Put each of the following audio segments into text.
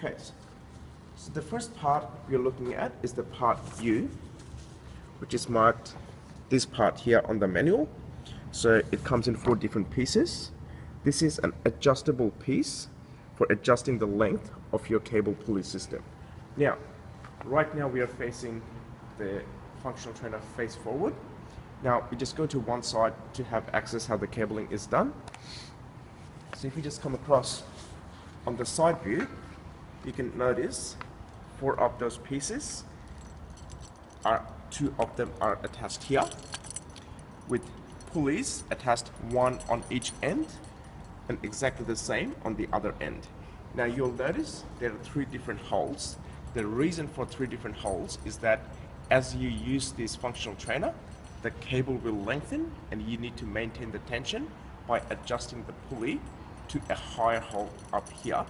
Okay, so the first part we're looking at is the part U, which is marked this part here on the manual. So it comes in 4 different pieces. This is an adjustable piece for adjusting the length of your cable pulley system. Now, right now we are facing the functional trainer face forward. Now we just go to one side to have access how the cabling is done. So if you just come across on the side view, you can notice 4 of those pieces are 2 of them are attached here with pulleys attached 1 on each end and exactly the same on the other end. Now you'll notice there are 3 different holes. The reason for 3 different holes is that as you use this functional trainer, the cable will lengthen and you need to maintain the tension by adjusting the pulley to a higher hole up here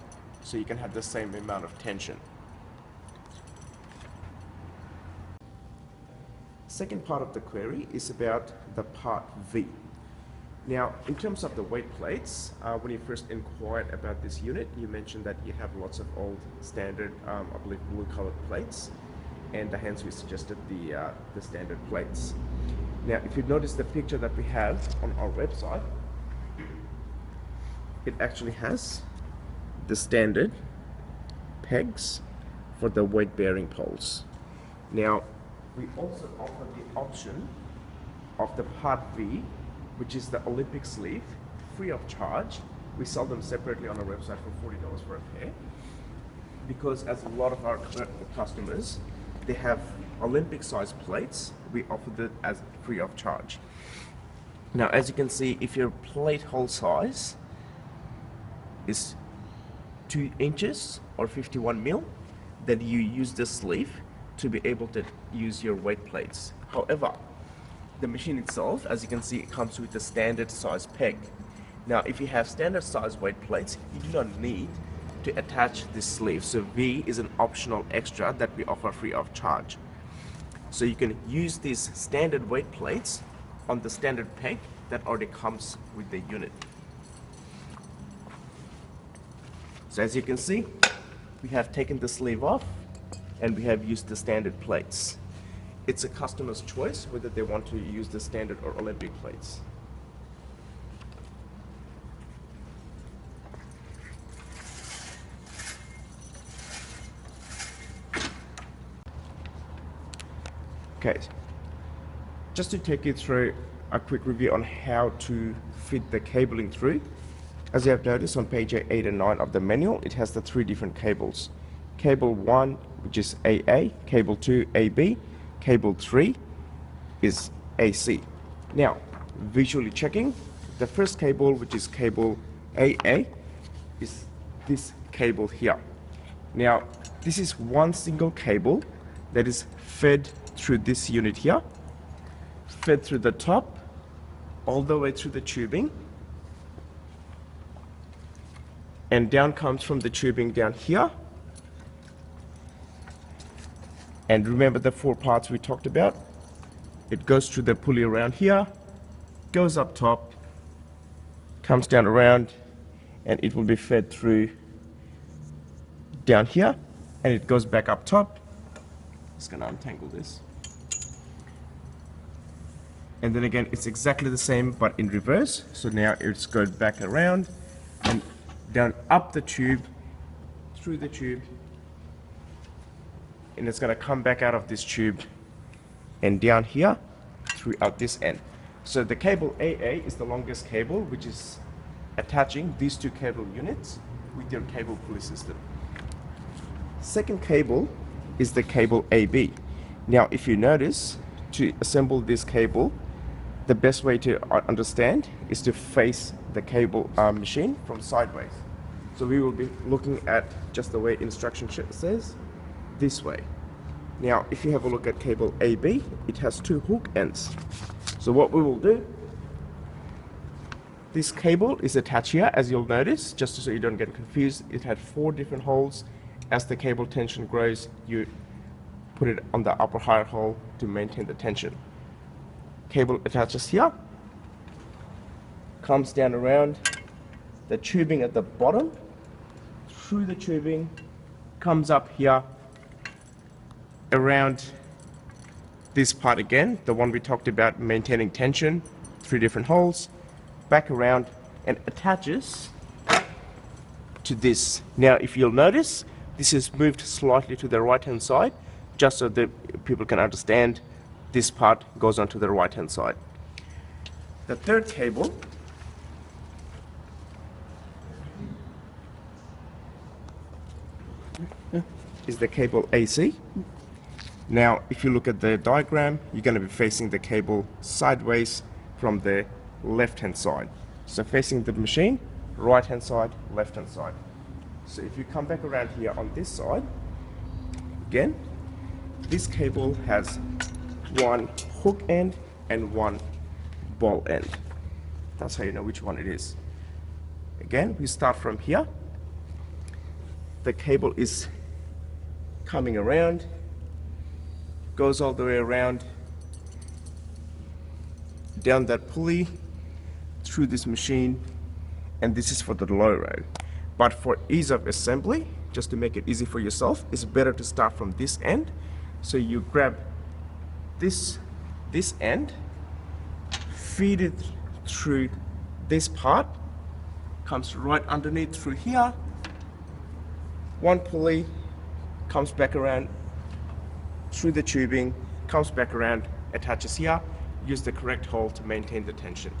so you can have the same amount of tension. Second part of the query is about the part V. Now, in terms of the weight plates, when you first inquired about this unit, you mentioned that you have lots of old standard, I believe, blue colored plates, and hence we suggested the standard plates. Now, if you notice the picture that we have on our website, it actually has the standard pegs for the weight bearing poles. Now, we also offer the option of the part V, which is the Olympic sleeve, free of charge. We sell them separately on our website for $40 for a pair, because as a lot of our customers, they have Olympic size plates, we offer that as free of charge. Now, as you can see, if your plate hole size is 2 inches or 51 mil, then you use the sleeve to be able to use your weight plates. However, the machine itself, as you can see, it comes with the standard size peg. Now, if you have standard size weight plates, you do not need to attach this sleeve. So V is an optional extra that we offer free of charge. So you can use these standard weight plates on the standard peg that already comes with the unit. So as you can see, we have taken the sleeve off and we have used the standard plates. It's a customer's choice whether they want to use the standard or Olympic plates. Okay, just to take you through a quick review on how to fit the cabling through. As you have noticed on page 8 and 9 of the manual, it has the 3 different cables. Cable 1, which is AA, cable 2, AB, cable 3 is AC. Now, visually checking, the first cable, which is cable AA, is this cable here. Now, this is one single cable that is fed through this unit here, fed through the top, all the way through the tubing, and down comes from the tubing down here. And remember the 4 parts we talked about? It goes through the pulley around here, goes up top, comes down around, and it will be fed through down here, and it goes back up top. Just gonna untangle this. And then again, it's exactly the same, but in reverse. So now it's going back around and down up the tube, through the tube, and it's going to come back out of this tube and down here throughout this end. So the cable AA is the longest cable, which is attaching these 2 cable units with your cable pulley system. Second cable is the cable AB. Now, if you notice, to assemble this cable, the best way to understand is to face the cable machine from sideways. So we will be looking at just the way instruction says, this way. Now, if you have a look at cable AB, it has 2 hook ends. So what we will do, this cable is attached here, as you'll notice, just so you don't get confused. It had 4 different holes. As the cable tension grows, you put it on the upper higher hole to maintain the tension. Cable attaches here, comes down around the tubing at the bottom, through the tubing, comes up here around this part again, the one we talked about maintaining tension, 3 different holes, back around and attaches to this. Now if you'll notice, this is moved slightly to the right hand side, just so that people can understand this part goes onto the right hand side. The third cable is the cable AC. Now if you look at the diagram, you're going to be facing the cable sideways from the left hand side. So facing the machine, right hand side, left hand side. So if you come back around here on this side, again, this cable has one hook end and one ball end. That's how you know which one it is. Again, we start from here. The cable is coming around, goes all the way around, down that pulley, through this machine, and this is for the low road. But for ease of assembly, just to make it easy for yourself, it's better to start from this end. So you grab this end, feed it through this part, comes right underneath through here, one pulley, comes back around through the tubing, comes back around, attaches here. Use the correct hole to maintain the tension.